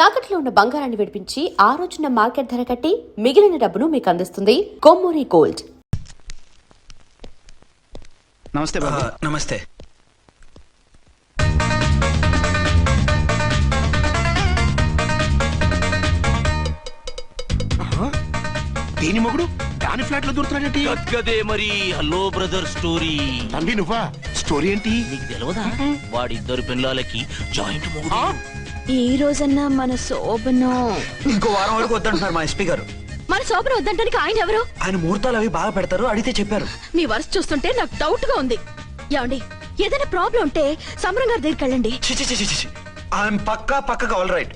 తాకట్లో ఉన్న బంగారాన్ని విడిపించి ఆ రోజున మార్కెట్ ధర కట్టి మిగిలిన డబ్బును మీకు అందిస్తుంది కొమ్మూరి గోల్డ్. నమస్తే బాబు. నమస్తే. దేని మొగుడు దాని ఫ్లాట్ లో దూరుతున్నాడేంటి? గదే మరి హలో బ్రదర్ స్టోరీ. తంబి నువ్వా? స్టోరీ ఏంటి నీకు తెలియదా? వాడిద్దరు పిల్లలకి జాయింట్ మొగుడు. ఈ రోజన్నా మన శోభనం ఇంకో వారం వరకు వద్దంటున్నారు మా ఎస్పీ గారు. మన శోభనం వద్దంటానికి ఆయన ఎవరు? ఆయన ముహూర్తాలు అవి బాగా పెడతారు, అడిగితే చెప్పారు. మీ వరుస చూస్తుంటే నాకు డౌట్ గా ఉంది. ఏమండి, ఏదైనా ప్రాబ్లం ఉంటే సమరం గారి దగ్గరికి వెళ్ళండి. ఆయన పక్కగా ఆల్ రైట్.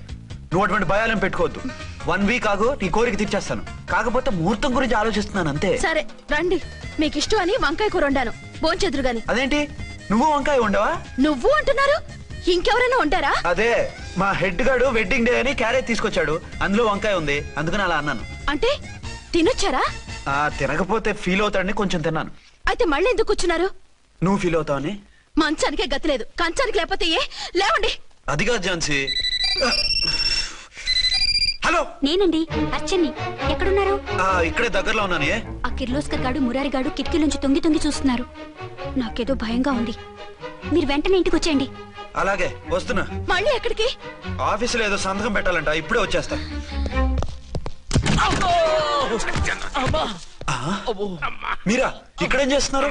నువ్వు అటువంటి భయాలను పెట్టుకోవద్దు. 1 వీక్ ఆగు, నీ కోరిక తీర్చేస్తాను. కాకపోతే ముహూర్తం గురించి ఆలోచిస్తున్నాను అంతే. సరే రండి, మీకు ఇష్టం అని వంకాయ కూర వండాను, భోంచెదురు గాని. అదేంటి నువ్వు వంకాయ ఉండవా? నువ్వు అంటున్నారు, ఇంకెవరైనా ఉంటారా? అదే మా హెడ్ గాడు వెడ్డింగ్ డే అని క్యారేజ్ తీసుకొచ్చాడు, అందులో వంకాయ ఉంది, అందుకని అలా అన్నాను. అంటే తినొచ్చారా? తినకపోతే ఫీల్ అవుతాడని కొంచెం తిన్నాను. అయితే మళ్ళీ ఎందుకు కూర్చున్నారు? నువ్వు ఫీల్ అవుతావని. మంచానికే గతి లేదు, కంచానికి లేకపోతే ఏ? లేవండి. అదిగా ఝాన్సీ. హలో, నేనండి అర్చన్ని. ఎక్కడున్నారు? ఇక్కడే దగ్గరలో ఉన్నాను. ఆ కిర్లోస్కర్ గాడు మురారి గాడు కిటికీ నుంచి తొంగి తొంగి చూస్తున్నారు. నాకేదో భయంగా ఉంది. మీరు వెంటనే ఇంటికి వచ్చేయండి. అలాగే వస్తున్నా. మళ్ళీ ఎక్కడికి? ఆఫీసులో ఏదో సంతకం పెట్టాలంట, ఇప్పుడే వచ్చేస్తా. మీరా ఇక్కడేం చేస్తున్నారు?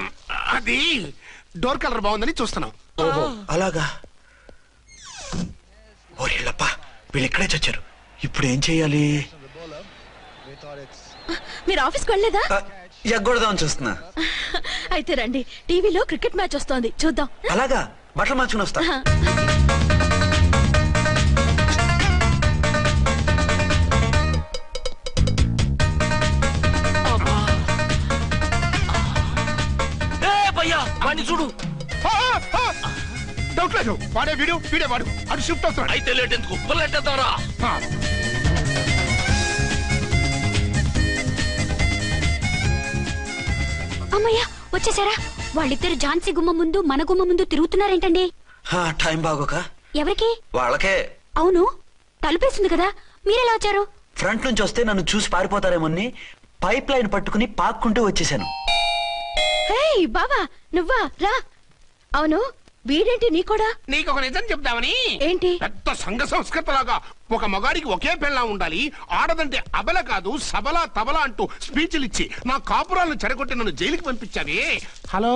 అది డోర్ కలర్ బాగుందని చూస్తున్నాం. ఓహో అలాగా. ఓరేళ్ళప్ప, వీళ్ళు ఇక్కడే చచ్చారు. ఇప్పుడు ఏం చెయ్యాలి? మీరు ఆఫీస్కి వెళ్ళలేదా? ఎగ్గొడదామని చూస్తున్నా. అయితే రండి, టీవీలో క్రికెట్ మ్యాచ్ వస్తోంది, చూద్దాం. అలాగా, బట్టలు మార్చుకుని వస్తా. వాడిని చూడు. డౌట్ లేదు, వాడే వీడే వాడు. అటు షిఫ్ట్ అవుతాడు. అయితే లేట్ ఎందుకు, బుల్లెట్టేద్దాంరా. అమ్మయ్యా, వచ్చేసారా? వాళ్ళిద్దరు ఝాన్సీ గుమ్మ ముందు మన గుమ్మ ముందు తిరుగుతున్నారేంటండి? టైం బాగోక. ఎవరికి? వాళ్ళకే. అవును, తలుపేసింది కదా, మీరెలా వచ్చారు? ఫ్రంట్ నుంచి వస్తే నన్ను చూసి పారిపోతారేమోని పైప్ లైన్ పట్టుకుని పాక్కుంటూ వచ్చేసాను. బావా నువ్వా? రా. అవును, వీడేంటి నీ కూడా? నీకు ఒక నిజం చెప్తామని. ఏంటి? పెద్ద సంఘ సంస్కృత లాగా ఒక మగాడికి ఒకే పెళ్ళా ఉండాలి, ఆడదంటే అబల కాదు సబలా తబలా అంటూ స్పీచ్లు ఇచ్చి నా కాపురాలను చెడగొట్టి నన్ను జైలుకి పంపించావి. హలో,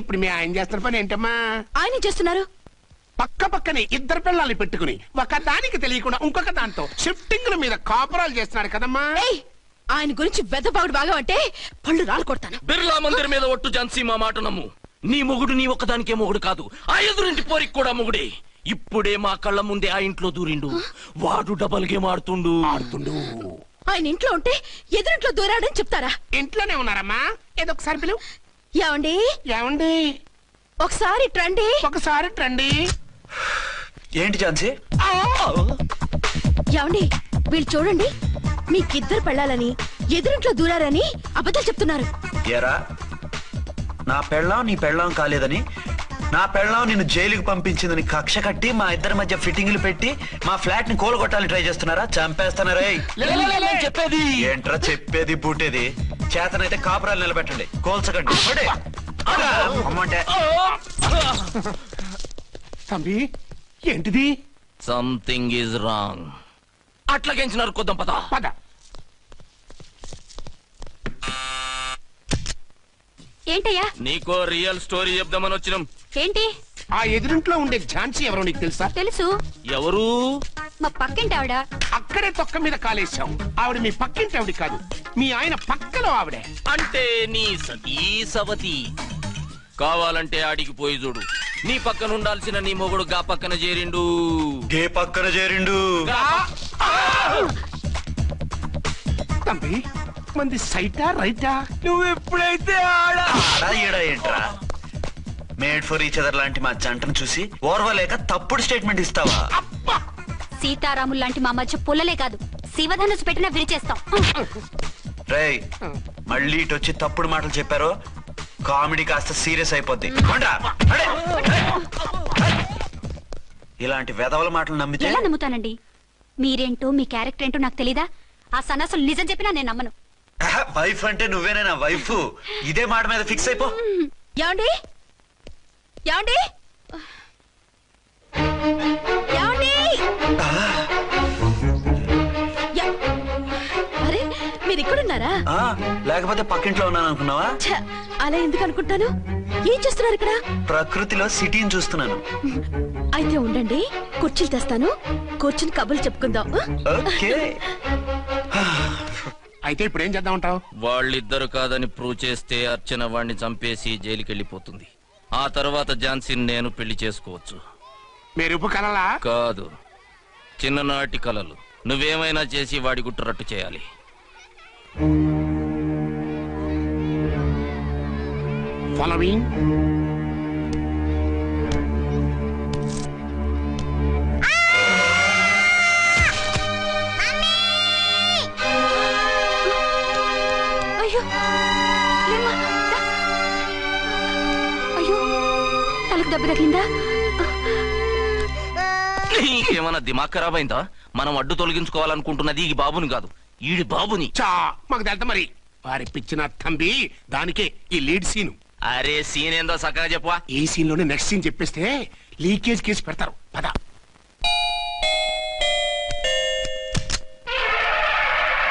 ఇప్పుడు మీ ఆయన చేస్తున్న పని ఏంటమ్మా? ఆయన చేస్తున్నారు. పక్కనే ఇద్దరు పిల్లల్ని పెట్టుకుని ఒక దానికి తెలియకుండా ఇంకొక దాంతో షిఫ్టింగ్ల మీద కాపురాలు చేస్తున్నాడు కదమ్మా. ఆయన గురించి వెదబాగుడు బాగా అంటే పళ్ళు రాలు కొడతాను. బిర్లా మందిర్ మీద ఒట్టు ఝాన్సీ, మా మాట నమ్ము. నీ మొగుడు నీ ఒక్కదానికే మొగుడు కాదు, ఆ ఎదురింటి పోరికి కూడా మొగుడే. ఇప్పుడే మా కళ్ళ ముందే ఆ ఇంట్లో దూరిండు. వాడు డబల్ గేమ్ ఆడుతుండు. ఆయన ఇంట్లో ఉంటే ఎదురింట్లో దూరాడని చెప్తారా? ఇంట్లోనే ఉన్నారమ్మా. ఏదో ఒకసారి పిలువు. ఏమండి ఏమండి, ఒకసారి ట్రండి. ఒకసారి ట్రండి. ఏంటి ఝాన్సీ? ఏమండి, వీళ్ళు చూడండి, మీకిద్దరు పెళ్ళాలని ఎదురింట్లో దూరారని అబద్ధాలు చెప్తున్నారు. ఏరా, నా పెళ్ళాం నీ పెళ్ళాం కాలేదని, నా పెళ్ళాం నిన్ను జైలుకి పంపించిందని కక్ష కట్టి మా ఇద్దరి మధ్య ఫిట్టింగ్లు పెట్టి మా ఫ్లాట్ ని కూలగొట్టాలని ట్రై చేస్తున్నారా? చంపేస్తున్నారా? చెప్పేది ఏంట్రా చెప్పేది బూటేది? చేతనైతే కాపురాలు నిలబెట్టండి, కోల్చకండి. అమ్మంటే తంబి, ఏంటిది? Something is wrong. అట్లాగెంచినారు కొద్దాం, పద పద. ఏంటయ్యా? నీకో రియల్ స్టోరీ చెప్దామని వచ్చినాం. ఏంటి? ఆ ఎదురింట్లో ఉండే ఝాన్సీ ఎవరో నీకు తెలుసా? తెలుసు. ఎవరు? మా పక్కింటి ఆవిడ. అక్కడే తొక్క మీద కాలేశావు. ఆవిడ మీ పక్కింటి ఆవిడ కాదు, మీ ఆయన పక్కలో ఆవిడే. అంటే నీ సతీ సవతి. కావాలంటే ఆడికి పోయి చూడు, నీ పక్కన ఉండాల్సిన నీ మొగుడు గా పక్కన చేరిండు. గే పక్కన చేరిండు. తంబి, మంది సైటా రైటా? నువ్వు ఎప్పుడైతే ఆడా ఏంట్రా? మేడ్ ఫర్ ఈచ్ అదర్ లాంటి మా జంటను చూసి ఓర్వలేక తప్పుడు స్టేట్మెంట్ ఇస్తావా? సీతారాములు లాంటి మా మధ్య పుల్లలే కాదు, శివధనుసు పెట్టినా విరిచేస్తాం. రేయ్, మళ్ళీ ఇటు వచ్చి తప్పుడు మాటలు చెప్పారో కామెడీ కాస్త సీరియస్ అయిపోద్ది. ఇలాంటి వెధవల మాటలు నమ్మితే ఎలా నమ్ముతానండి? మీరేంటో మీ క్యారెక్టర్ ఏంటో నాకు తెలీదా? ఆ సన్నాసులు నిజం చెప్పినా నేను నమ్మను. వైఫ్ అంటే నువ్వేనా వైఫ్? ఇదే మాట మీద ఫిక్స్ అయిపో. ఏమండి ఏమండి ఏమండి యా- అరే మీరు ఇక్కడున్నారా? ఆ, లేకపోతే పక్కింట్లో ఉన్నాను అనుకున్నావా? ఛ, అలా ఎందుకు అనుకుంటాను? ఏం చేస్తున్నారు ఇక్కడ? ప్రకృతిలో సిటీని చూస్తున్నాను. అయితే ఉండండి, కుర్చీలు తెస్తాను, కూర్చుని కబుర్లు చెప్పుకుందాం. ఓకే. అయితే ఇప్పుడు ఏం చేద్దాం అంటావు? వాళ్ళిద్దరు కాదని ప్రూవ్ చేస్తే అర్చన వాణ్ణి చంపేసి జైలుకి వెళ్ళిపోతుంది. ఆ తర్వాత ఝాన్సీని నేను పెళ్లి చేసుకోవచ్చు. మీరు ఉప్పు కలలా? కాదు, చిన్ననాటి కలలు. నువ్వేమైనా చేసి వాడి గుట్టురట్టు చేయాలి. ఫాలోయింగ్. అయ్యో లేమ్మా, రా. అయ్యో తలకు దెబ్బ తగిలిందా? నీకేమన్నా దిమాగ్ ఖరాబ్ అయిందా? మనం అడ్డు తొలగించుకోవాలనుకుంటున్నది ఈ బాబుని కాదు, ఈడి బాబుని. చా మాకు తెలుత మరి. వారి పిచ్చిన తంబి, దానికే ఈ లీడ్ సీను. అరే సీన్ ఏందో చక్కగా చెప్పవా. ఈ సీన్ లోనే నెక్స్ట్ సీన్ చెప్పేస్తే లీకేజ్ కేసు పెడతారు. పద.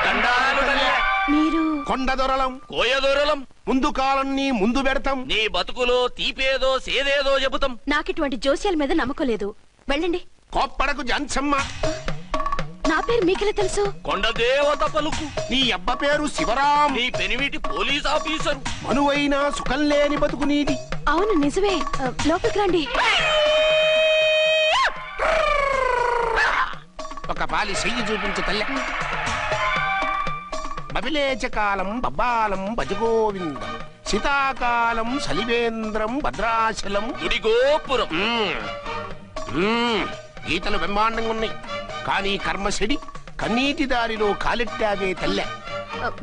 దండాలు తల్లే. మీరు కొండ దొరలం, కోయ దూరలం. ముందు కాలన్నీ ముందు పెడతాం. నీ బతుకులో తీపేదో సేదేదో చెబుతాం. నాకు ఇటువంటి జోస్యాల మీద నమ్మకం లేదు. వెళ్ళండి. కోప్పడకు జాన్సమ్మ. నా పేరు మీకెలా తెలుసు? కొండ దేవత పలుకు. నీ అబ్బ పేరు శివరాం. నీ పెనిమిటి పోలీస్ ఆఫీసరు. మనువైన సుఖం లేని బతుకు నీది. అవును నిజమే. లోపలికి రండి. ఒక పాలి చెయ్యి చూపించు తల్లె. బబిలేచకాలం బబ్బాలం భజగోవిందం, శీతాకాలం సలివేంద్రం భద్రాచలం. గుడి గోపురం. గీతలు బ్రహ్మాండంగా ఉన్నాయి, కానీ కర్మశడి కన్నీటి దారిలో కాలెట్టావే తల్లె.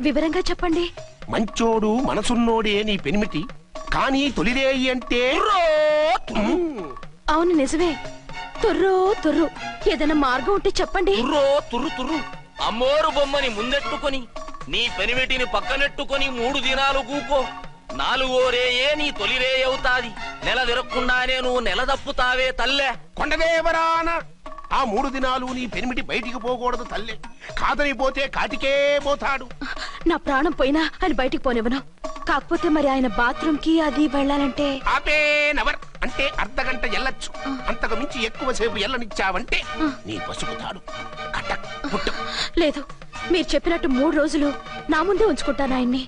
వివరంగా చెప్పండి. మంచోడు మనసున్నోడే నీ పెనిమిటి, కానీ తొలిరేయి అంటే అవును నిజమే. తుర్రు తుర్రు. ఏదైనా మార్గం ఉంటే చెప్పండి. తుర్రో తుర్రు తుర్రు. అమ్మోరు బొమ్మని ముందెట్టుకొని నీ పెనిమిటిని పక్కనెట్టుకొని 3 దినాలు కూకో. 4వ రేయే నీ తొలి రే అవుతాది. నెల తిరగకుండానే నువ్వు నెల తప్పుతావే తల్లే. కొండదేవరాన ఆ 3 దినాలు నీ పెనిమిటి బయటికి పోకూడదు తల్లే. కాదని పోతే కాటికే పోతాడు. నా ప్రాణం పోయినా ఆయన బయటికి పోనివ్వను. కాకపోతే మరి ఆయన బాత్రూమ్ కి అది వెళ్ళాలంటే ఆపేనవర్ అంటే అర్ధగంట ఎల్లొచ్చు. అంతకు మించి ఎక్కువసేపు ఎల్లనిచ్చావంటే నీ పసుపుతాడు కట్టక్ పుట్టక్. లేదు, మీరు చెప్పినట్టు 3 రోజులు నా ముందే ఉంచుకుంటాను ఆయన్ని.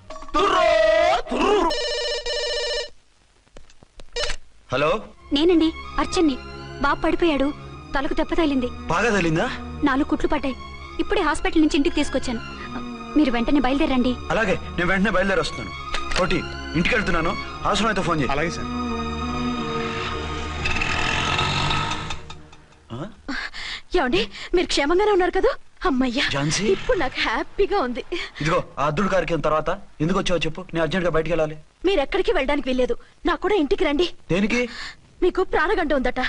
హలో, నేనండి అర్చన్ని. బాబు పడిపోయాడు, తలకు దెబ్బ తగిలింది. బాగా తగిలిందా? 4 కుట్లు పడ్డాయి. ఇప్పుడే హాస్పిటల్ నుంచి ఇంటికి తీసుకొచ్చాను. మీరు వెంటనే బయలుదేరండి. అలాగే, నేను వెంటనే బయలుదేరి వస్తున్నాను. కోటి, ఇంటికి వెళ్తున్నాను. అవసరం అయితే ఫోన్ చేయి. అలాగే సార్. ఏమండి, మీరు క్షేమంగానే ఉన్నారు కదా? అమ్మయ్యా, ఝాన్సీ? ఇప్పుడు నాకు హ్యాపీగా ఉంది. ఇదిగో ఆ అద్దుడు కార్యక్రమం తర్వాత ఎందుకు వచ్చావో చెప్పు. నేను అర్జెంట్ గా బయటికి వెళ్ళాలి. మీరు ఎక్కడికి వెళ్ళడానికి వీల్లేదు. నాకు కూడా ఇంటికి రండి. దేనికి? మీకు ప్రాణగంట ఉందట.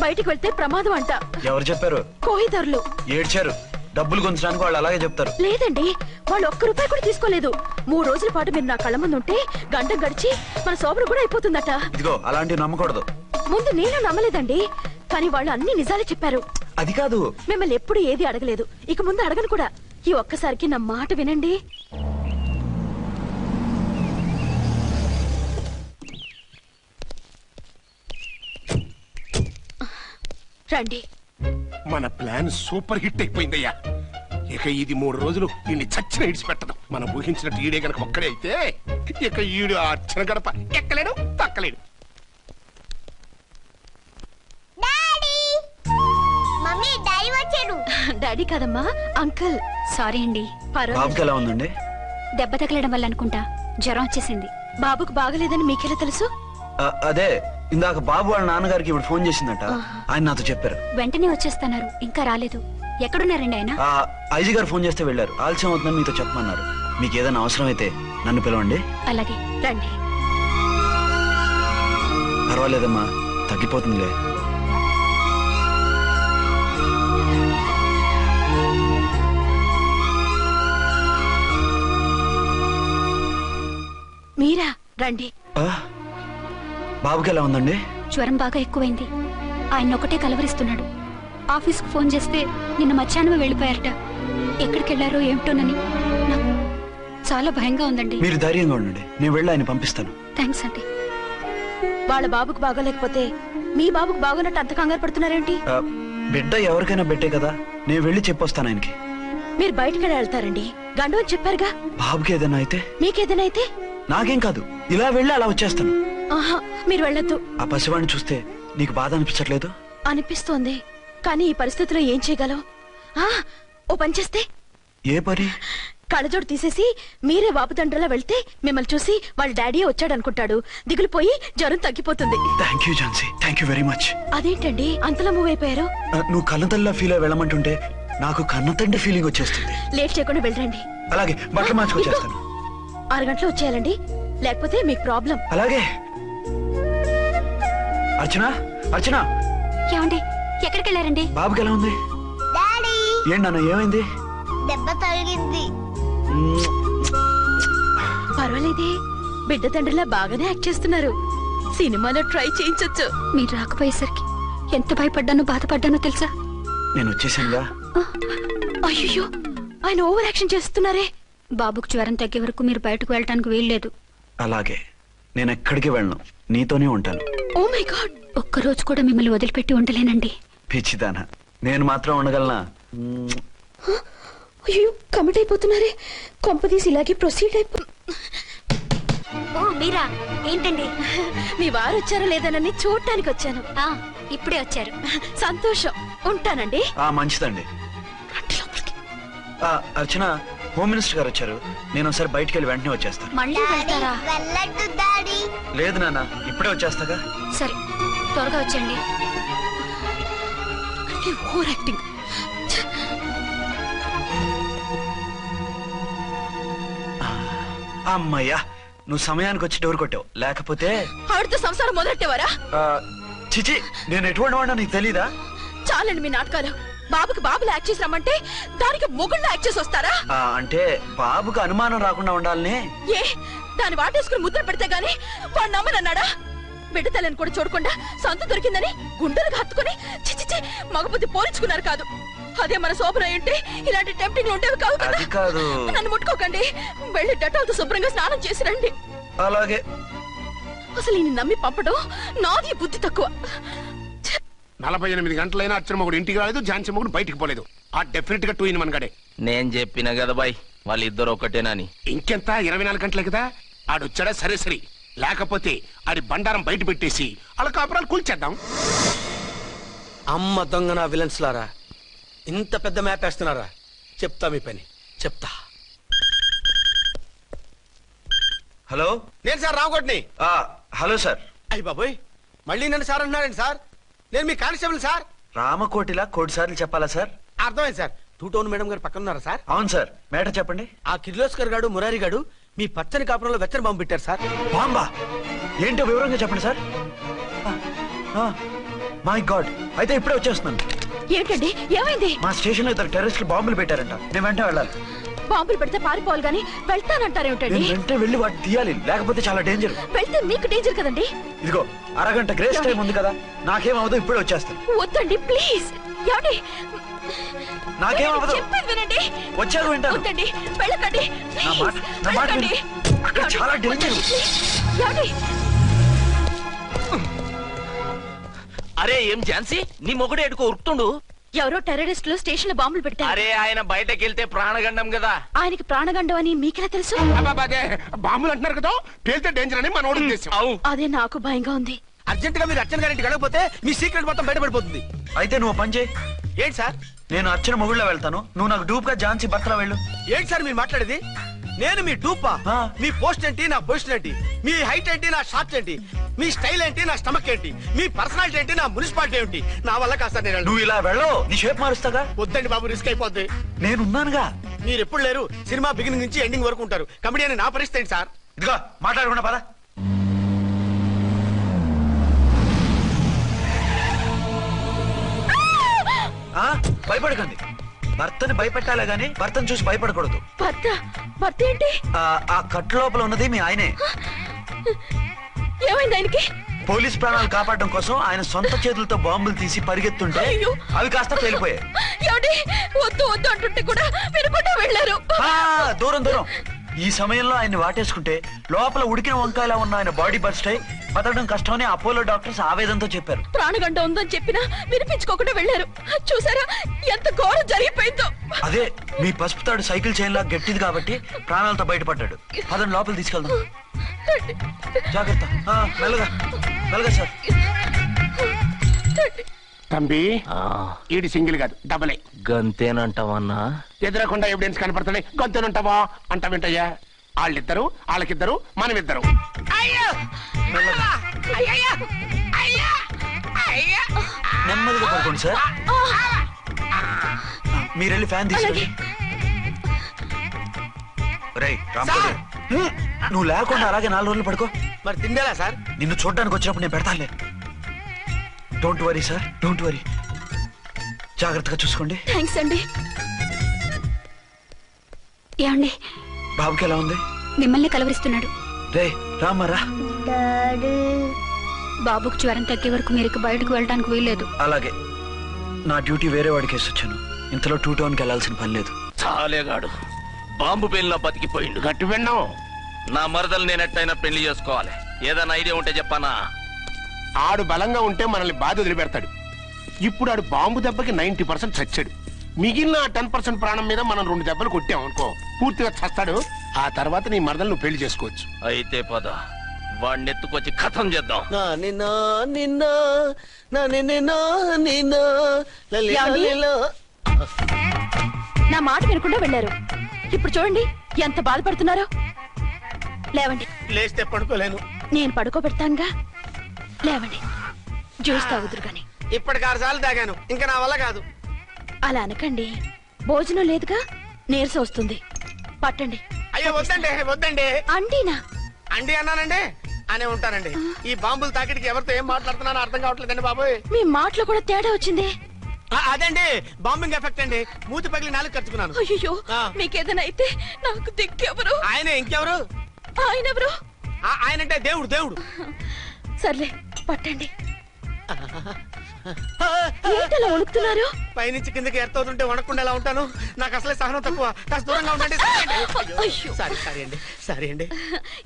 బయటికి వెళ్తే ప్రమాదం అంట. ఎవరు చెప్పారు? కోహిదర్లు ఏడ్చారు. డబ్బులు గుంచడానికి వాళ్ళు అలాగే చెప్తారు. లేదండి, వాళ్ళు ₹1 కూడా తీసుకోలేదు. 3 రోజుల పాటు మీరు నా కళ్ళ ముందు ఉంటే గంట గడిచి మన సోబరు కూడా అయిపోతుందట. ఇదిగో అలాంటివి నమ్మకూడదు. ముందు నేను నమ్మలేదండి, కానీ వాళ్ళు అన్ని నిజాలే చెప్పారు. అది కాదు, మిమ్మల్ని ఎప్పుడు ఏది అడగలేదు, ఇక ముందు అడగను కూడా. ఈ ఒక్కసారికి నా మాట వినండి. రండి. మన ప్లాన్ సూపర్ హిట్ అయిపోయిందయ్యా. ఇక ఇది 3 రోజులు ఈయన్ని చచ్చిన ఇడిచిపెట్టదు. మనం ఊహించినట్టు ఈడే గనక ఒక్కడే అయితే ఇక ఈడు ఆ అర్చన గడప ఎక్కలేడు తక్కలేడు. డాడీ కాదమ్మా, అంకుల్. సారీ అండి. పర్వాలేదు. బాబుకి ఎలా ఉందండి? దెబ్బ తగలడం వల్ల అనుకుంటా జ్వరం వచ్చేసింది. బాబుకు బాగలేదని మీకెలా తెలుసు? అదే ఇందాక బాబు వాళ్ళ నాన్నగారికి ఇప్పుడు ఫోన్ చేసిందట. ఆయన నాతో చెప్పారు. వెంటనే వచ్చేస్తున్నారు, ఇంకా రాలేదు. ఎక్కడున్నారండి ఆయన? ఐజీ గారు ఫోన్ చేస్తే వెళ్ళారు. ఆలస్యం అవుతుందని మీతో చెప్పమన్నారు. మీకు ఏదైనా అవసరం అయితే నన్ను పిలవండి. అలాగే. రండి. పర్వాలేదమ్మా, తగ్గిపోతుందిలే. మీరా రండి. బాబుకి ఎలా ఉందండి? జ్వరం బాగా ఎక్కువైంది. ఆయన ఒకటే కలవరిస్తున్నాడు. ఆఫీస్కు ఫోన్ చేస్తే నిన్న మధ్యాహ్నమే వెళ్ళిపోయారట. ఎక్కడికి వెళ్ళారో ఏమిటోనని నాకు చాలా భయంగా ఉందండి. మీరు ధైర్యంగా ఉండండి, నేను వెళ్ళి ఆయన పంపిస్తాను. థ్యాంక్స్ అండి. వాళ్ళ బాబుకు బాగోలేకపోతే మీ బాబుకు బాగోనట్టు అంత కంగారు పడుతున్నారేంటి? బిడ్డ ఎవరికైనా పెట్టే కదా, నేను వెళ్ళి చెప్పొస్తాను ఆయనకి. మీరు బయటకెళ్ళి వెళ్తారండి. గండు అని చెప్పారుగా. బాబుకి ఏదైనా అయితే? మీకేదైనా అయితే? నాకేం కాదు, ఇలా వెళ్ళి అలా వచ్చేస్తాను. ఆహా, మీరు వెళ్ళొద్దు. ఆ పసివాడిని చూస్తే నీకు బాధ అనిపించట్లేదు? అనిపిస్తోంది, కానీ ఈ పరిస్థితిలో ఏం చేయగలం? ఓ పని చేస్తే? ఏ పని? కళ్ళజోడు తీసేసి మీరే వాపుతండ్రలా వెళ్తే మిమ్మల్ని చూసి వాళ్ళ డాడీ వచ్చాడు అనుకుంటాడు. దిగులు పోయి జ్వరం తగ్గిపోతుంది. Thank you Jhansi, thank you very much. అదేంటండి అంతలా మూవ్ అయిపోయారు? నువ్వు కన్నతల్లిలా ఫీల్ అయి వెళ్ళమంటుంటే నాకు కన్నతండ్రి ఫీలింగ్ వచ్చేస్తుంది. లేట్ చేయకుండా వెళ్ళండి. అలాగే, బట్టలు మార్చుకొచ్చేస్తాను. 6 గంటలు వచ్చేయాలండి, లేకపోతే మీకు ప్రాబ్లం. అలాగే. అర్చన, అర్చన, ఏమండి ఎక్కడికి వెళ్ళారండి? బాబుకి ఎలా ఉంది? డాడీ ఏంటి నాన్న, ఏమైంది? దెబ్బ తగిలింది. పర్వాలేదే, బిడ్డ తండ్రిలా బాగానే యాక్ట్ చేస్తున్నారు. సినిమాలో ట్రై చేయించొచ్చు. మీరు రాకపోయేసరికి ఎంత భయపడ్డానో బాధపడ్డానో తెలుసా? నేను వచ్చేసానుగా. అయ్యో, ఆయన ఓవర్ యాక్షన్ చేస్తున్నారే. బాబుకు జ్వరం తగ్గే వరకు మీరు బయటకు వెళ్ళటానికి వీల్లేదు. అలాగే, నేను ఎక్కడికి వెళ్ళను, నీతోనే ఉంటాను. ఓ మై గాడ్, ఒక్కరోజు కూడా మిమ్మల్ని వదిలిపెట్టి ఉండలేనండి. పిచ్చిదానా, నేను మాత్రం ఉండగలనా? అయ్యో కమిట్ అయిపోతున్నారే. కొంపదీసి ఇలాగే ప్రొసీడ్ అయిపో. ఓ మీరా, ఏంటండి? మీ వారు వచ్చారో లేదనని చూడటానికి వచ్చాను. ఇప్పుడే వచ్చారు. సంతోషం, ఉంటానండి. మంచిదండి. అర్చన, హోమ్ మినిస్టర్ గారు వచ్చారు. నేను ఒకసారి బయటికి వెళ్ళి వెంటనే వచ్చేస్తాను. మళ్ళీ వెళ్తారా? వెళ్ళట్టు డాడీ. లేదు నాన్న, ఇప్పుడే వచ్చేస్తాగా. సరే, త్వరగా వచ్చండి. Over acting. అమ్మయ్యా, నువ్వు సమయానికి వచ్చి డోర్ కొట్టావు, లేకపోతే ఆవిడతో సంసారం మొదలెట్టేవారా? చిచి, నేను ఎటువంటి వాడినా నీకు తెలీదా? చాలండి మీ నాటకాలు. బాబుకి బాబులు యాక్ట్ చేసి రమ్మంటే దానికి మొగుళ్ళు యాక్ట్ చేసి వస్తారా? అంటే బాబుకు అనుమానం రాకుండా ఉండాలని. ఏ దాన్ని వాటేసుకుని ముద్ర పెడితే గాని వాడు నమ్మనన్నాడా? బిడ్డ తల్లిని కూడా చూడకుండా సంత దొరికిందని గుండెలకు హత్తుకుని చిచిచి మగబుద్ధి పోల్చుకున్నారు కాదు. అదే మన శోభన ఏంటి ఇలాంటి టెంప్టింగ్ ఉండేవి కాదు కదా. అది కాదు. నన్ను ముట్టుకోకండి, వెళ్ళి డెటాల్తో శుభ్రంగా స్నానం చేసి రండి. అలాగే. అసలు ఈయన నమ్మి పంపడం నాది బుద్ధి తక్కువ. 48 గంటలైనా అర్చన మొగుడు ఇంటికి రాలేదు, ఝాన్సీ మొగుడు బయటికి పోలేదు. ఆ డెఫినెట్ గా 2 in 1 గడే. నేను చెప్పిన కదా బాయ్, వాళ్ళిద్దరు ఒకటేనని. ఇంకెంత 24 గంటలే కదా. ఆడొచ్చాడా సరే సరే, లేకపోతే ఆడి బండారం బయట పెట్టేసి అలా కాపురాలు కూల్చేద్దాం. అమ్మ దొంగ నా విలన్స్ లారా, ఇంత పెద్ద మ్యాప్ వేస్తున్నారా? చెప్తా మీ పని, చెప్తా. హలో, నేను సార్ రావుకోటిని. Hello sir. అయ్యి బాబోయ్, మళ్ళీ నన్ను సార్ అంటున్నారండి సార్? నేను మీ కానిస్టేబుల్ సార్. రామకోటిలా కోటి సార్లు చెప్పాలా సార్? అర్థమైంది సార్. 2 టౌన్ మేడం గారు పక్కన ఉన్నారా సార్? అవును సార్, మేటర్ చెప్పండి. ఆ కిర్లోస్కర్ గాడు మురారి గాడు మీ పచ్చని కాపురంలో వెచ్చని బాంబు పెట్టారు సార్. బాంబా? ఏంటో వివరంగా చెప్పండి సార్. మై గాడ్, అయితే ఇప్పుడే వచ్చేస్తున్నాను. ఏంటండి ఏమైంది? మా స్టేషన్ లో 2 టెర్రరిస్టులు బాంబులు పెట్టారంట. నేను వెంటనే వెళ్ళాలి. బాంబులు పెడితే పారిపోవాలి గాని వెళ్తానంటారేమిటండి? నేను వెంటనే వెళ్ళి వాటిని తీయాలి, లేకపోతే చాలా డేంజర్. వెళ్తే మీకు డేంజర్ కదండి. ఇదిగో అరగంట గ్రేస్ టైం ఉంది కదా, నాకేమవదు, ఇప్పుడే వచ్చేస్తాను. వద్దండి ప్లీజ్. ఏమండి నాకేమవదు, చెప్పేది వినండి. వచ్చాక వింటాను. వద్దండి, వెళ్ళకండి నా మాట వెళ్ళకండి. విను. అక్కడ చాలా డేంజర్. ఏమండి అరే ఏం ఝాన్సీ, నీ మొగుడు ఎడుకో ఉరుకుతుండు. ఎవరో టెర్రరిస్టులు స్టేషన్ లో బాంబులు పెట్టారు. అరే ఆయన బయటకెళ్తే ప్రాణగండం కదా. ఆయనకి ప్రాణగండం అని మీకెలా తెలుసు? అదే బాంబులు అంటున్నారు కదా, పేలితే డేంజర్ అని మన ఉద్దేశం. అదే నాకు భయంగా ఉంది. అర్జెంట్ గా మీరు అర్చన గారింటికి వెళ్ళకపోతే మీ సీక్రెట్ మొత్తం బయటపడిపోతుంది. అయితే నువ్వు పని చేయి. ఏంటి సార్? నేను అర్చన మొగుళ్ళ వెళ్తాను, నువ్వు నాకు డూప్ గా ఝాన్సీ భర్తలా వెళ్ళు. ఏంటి సార్ మీరు మాట్లాడేది? నేను మీ డూపా? మీ పోస్ట్ ఏంటి, నా పొజిషన్ ఏంటి? మీ హైట్ ఏంటి, నా షార్ట్ ఏంటి? మీ స్టైల్ ఏంటి, నా స్టమక్ ఏంటి? మీ పర్సనాలిటీ ఏంటి, నా మున్సిపాలిటీ ఏంటి? నా వల్ల కాస్త నేను నువ్వు ఇలా వెళ్ళవు, నీ షేప్ మారుస్తాగా. వద్దండి బాబు, రిస్క్ అయిపోద్ది. నేనున్నానుగా. మీరు ఎప్పుడు లేరు, సినిమా బిగినింగ్ నుంచి ఎండింగ్ వరకు ఉంటారు. కమెడియన్ నా పరిస్థితి ఏంటి సార్? ఇదిగో మాట్లాడకుండా పద. భయపడకండి, భర్తని భయపెట్టాలే గాని భర్తను చూసి భయపడకూడదు. భర్త భర్త ఏంటి? ఆ కట్టు లోపల ఉన్నది మీ ఆయనే. ఏమైంది ఆయనకి? పోలీస్ ప్రాణాలు కాపాడడం కోసం ఆయన సొంత చేతులతో బాంబులు తీసి పరిగెత్తుంటే అయ్యో. అవి కాస్త పేలిపోయాయి. ఏమండి? వద్దు వద్దు అంటుంటే కూడా వినకుండా వెళ్ళారు. దూరం దూరం. ఈ సమయంలో ఆయన్ని వాటేసుకుంటే లోపల ఉడికిన వంకాయలా ఉన్న ఆయన బాడీ బర్స్ట్ అయి బతకడం కష్టమని అపోలో డాక్టర్స్ ఆవేదనతో చెప్పారు. ప్రాణగంట ఉందని చెప్పినా వినిపించుకోకుండా వెళ్ళారు. చూసారా ఎంత ఘోరం జరిగిపోయిందో. అదే మీ పసుపు తాడు సైకిల్ చైన్ లా గట్టిది కాబట్టి ప్రాణాలతో బయటపడ్డాడు. అతను లోపల తీసుకెళ్దాం. జాగ్రత్త. మెల్లగా మెల్లగా సార్. తంబి ఈడి సింగిల్ కాదు డబలే. గంతేనంటావన్నా? ఎదురకుండా ఎవిడెన్స్ కనపడుతుంది గొంతునంటావా అంటావేంటయ్యా? వాళ్ళిద్దరు వాళ్ళకిద్దరు మనమిద్దరు. నెమ్మదిగా పడుకోండి సార్. మీరు వెళ్ళి ఫ్యాన్ తీసుకెళ్ళి. రేయ్ రాంపడు, నువ్వు లేకుండా అలాగే 4 రోజులు పడుకో. మరి తిండేలా సార్? నిన్ను చూడడానికి వచ్చినప్పుడు నేను పెడతానులే. Don't worry sir, don't worry. జాగ్రత్తగా చూసుకోండి. థ్యాంక్స్ అండి. ఏమండి, బాబుకి ఎలా ఉంది? మిమ్మల్ని కలవరిస్తున్నాడు. రే రామారా. డాడీ బాబుకు జ్వరం తగ్గే వరకు మీరు బయటకు వెళ్ళడానికి వీల్లేదు. అలాగే. నా డ్యూటీ వేరే వాడికి వేసి వచ్చాను. ఇంతలో 2 టౌన్కి వెళ్ళాల్సిన పని లేదు. చాలేగాడు బాంబు పేలిన బతికిపోయిండు. గట్టి విన్నాం. నా మరదలు నేనెట్టయినా పెళ్లి చేసుకోవాలి. ఏదైనా ఐడియా ఉంటే చెప్పానా? ఆడు బలంగా ఉంటే మనల్ని బాధ వదిలిపెడతాడు. ఇప్పుడు ఆడు బాంబు దెబ్బకి 90% చచ్చాడు. మిగిలిన 10% ప్రాణం మీద మనం 2 దెబ్బలు కొట్టాం అనుకో, పూర్తిగా చస్తాడు. ఆ తర్వాత నీ మరదలు నువ్వు పెళ్లి చేసుకోవచ్చు. అయితే పద, వాడిని ఎత్తుకొచ్చి కథం చేద్దాం. నా మాట వినకుండా వెళ్ళారు. ఇప్పుడు చూడండి ఎంత బాధపడుతున్నారో. లేవండి. లేస్తే పడుకోలేను. నేను పడుకోబెడతానుగా. లేవండి, జ్యూస్ తాగుదురు గాని. ఇప్పటికి 6 సార్లు తాగాను. ఇంకా నా వల్ల కాదు. అలా అనకండి, భోజనం లేదుగా, నీరసం వస్తుంది. పట్టండి. అయ్యో వద్దండి వద్దండి. అంటీనా? అండి అన్నానండి అనే ఉంటానండి. ఈ బాంబులు తాకిడికి ఎవరితో ఏం మాట్లాడుతున్నానో అర్థం కావట్లేదండి బాబోయ్. మీ మాటలో కూడా తేడా వచ్చింది. అదండి బాంబింగ్ ఎఫెక్ట్ అండి. మూతి పగిలి 4 ఖర్చుకున్నాను. అయ్యో, మీకేదైనా అయితే నాకు దిక్కెవరు? ఆయన ఇంకెవరు? ఆయనెవరు? ఆయనంటే దేవుడు. దేవుడు. సర్లే పట్టండి. ఏంటలా వణుకుతున్నారు? పైనుంచి కిందకి ఎర్తవుతుంటే వణకుండా ఎలా ఉంటాను? నాకు అసలే సహనం తక్కువ. కాస్త దూరంగా ఉండండి. అయ్యో. సారీ అండి.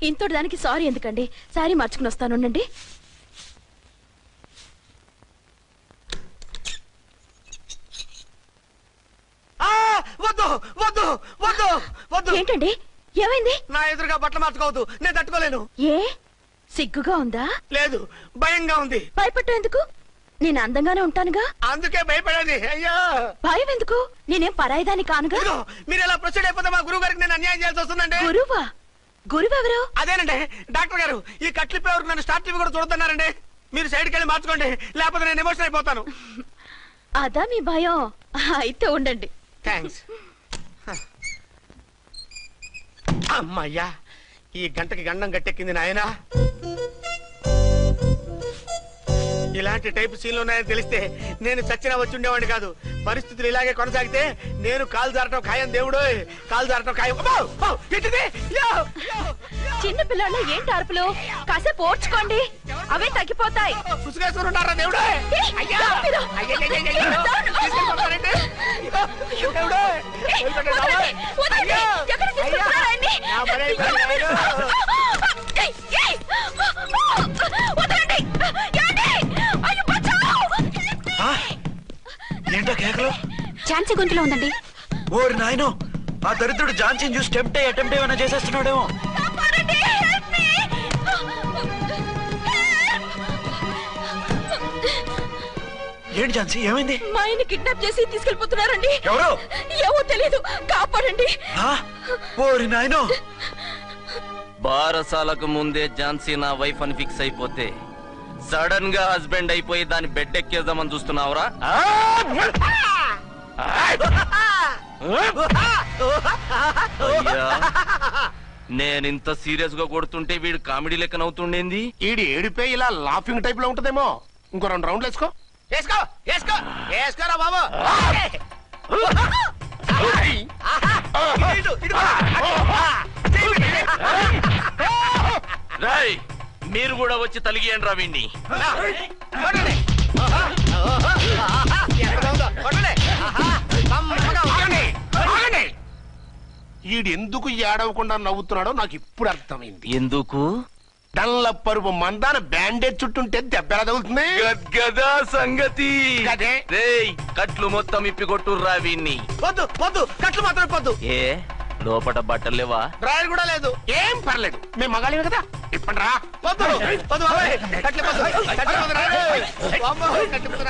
ఇంతటి దానికి సారీ ఎందుకండి? సారీ మార్చుకుని వస్తాను. ఉండండి. వద్దు వద్దు వద్దు వద్దు. ఏంటండి, ఏమైంది? నా ఎదురుగా బట్టలు మార్చుకోవద్దు. నేను తట్టుకోలేను. ఏ సిగ్గుగా ఉందా? లేదు, భయంగా ఉంది. భయపట్టు ఎందుకు? నేను అందంగానే ఉంటానుగా. అందుకే భయపడేది. అయ్యో భయం ఎందుకు? నేనేం పరాయిదాన్ని కానుగా. ఇదిగో, మీరు ఎలా ప్రొసీడ్ అయిపోతే మా గురువు గారికి నేను అన్యాయం చేయాల్సి వస్తుందండి. గురువా? గురువెవరు? అదేనండి డాక్టర్ గారు. ఈ కట్లిప్పే వరకు నన్ను స్టార్ట్ టీవీ కూడా చూడొద్దన్నారండి. మీరు సైడ్కి వెళ్ళి మార్చుకోండి, లేకపోతే నేను ఎమోషన్ అయిపోతాను. అదా మీ భయం? అయితే ఉండండి. థ్యాంక్స్. అమ్మయ్యా, ఈ గంటకి గండం గట్టెక్కింది నాయనా. ఇలాంటి టైప్ సీన్లు ఉన్నాయని తెలిస్తే నేను చచ్చినా వచ్చి ఉండేవాడిని కాదు. పరిస్థితులు ఇలాగే కొనసాగితే నేను కాలు జారటం ఖాయం. దేవుడు, కాలు జారటం ఖాయం. చిన్న పిల్లల ఏంటి అరుపులు? కాసేపు ఓర్చుకోండి, అవే తగ్గిపోతాయి. పుసుగేసుకుని ఉన్నారా దేవుడు? ఏంటో కేకలు? ఛాన్సీ గొంతులో ఉందండి. ఓరి నాయనో, ఆ దరిద్రుడు ఝాన్సీని చూసి అటెంప్ట్ ఏమైనా చేసేస్తున్నాడేమో. ఏంటి ఝాన్సీ, ఏమైంది? మా ఆయన కిడ్నాప్ చేసి తీసుకెళ్లిపోతున్నారండి. ఎవరు? ఏమో తెలీదు, కాపాడండి. ఓరి నాయనో. బారసాలకు ముందే ఝాన్సీ నా వైఫ్ అని ఫిక్స్ అయిపోతే సడన్ గా హస్బెండ్ అయిపోయి దాన్ని బెడ్ ఎక్కేద్దామని చూస్తున్నావురా? నేనింత సీరియస్ గా కొడుతుంటే వీడు కామెడీ లెక్క నవ్వుతుండేంది. ఈడి ఏడిపోయి ఇలా లాఫింగ్ టైప్ లో ఉంటదేమో. ఇంకో 2 రౌండ్లు వేసుకో. వేసుకోరా బాబు. ఇటు పద. రాయ్ మీరు కూడా వచ్చి తలిగియండి రా వీణ్ణి. కొట్టండి. ఎక్కడ ఉందో? కొట్టండి. కమ్మగా ఉంది. ఆగండి, ఆగండి. ఈడెందుకు ఏడవకుండా నవ్వుతున్నాడో నాకు ఇప్పుడు అర్థమైంది. ఎందుకు? డల్లపరుపు మందాన బ్యాండేజ్ చుట్టుంటే దెబ్బ ఎలా తగులుతుంది? గద్గదా సంగతి. గదే. రేయ్ కట్లు మొత్తం ఇప్పి కొట్టుర్రా వీణ్ని. వద్దు వద్దు కట్లు మాత్రం పొద్దు. ఏ లోపట బట్టలు లేవా? డ్రాయర్ కూడా లేదు. ఏం పర్లేదు, మేము మగాళివి కదా. ఇప్పండి రా. వద్దు వద్దు బాబాయ్. కట్లు పొద్దు. కట్లు పొద్దు. అమ్మో, కట్లు పొద్దు.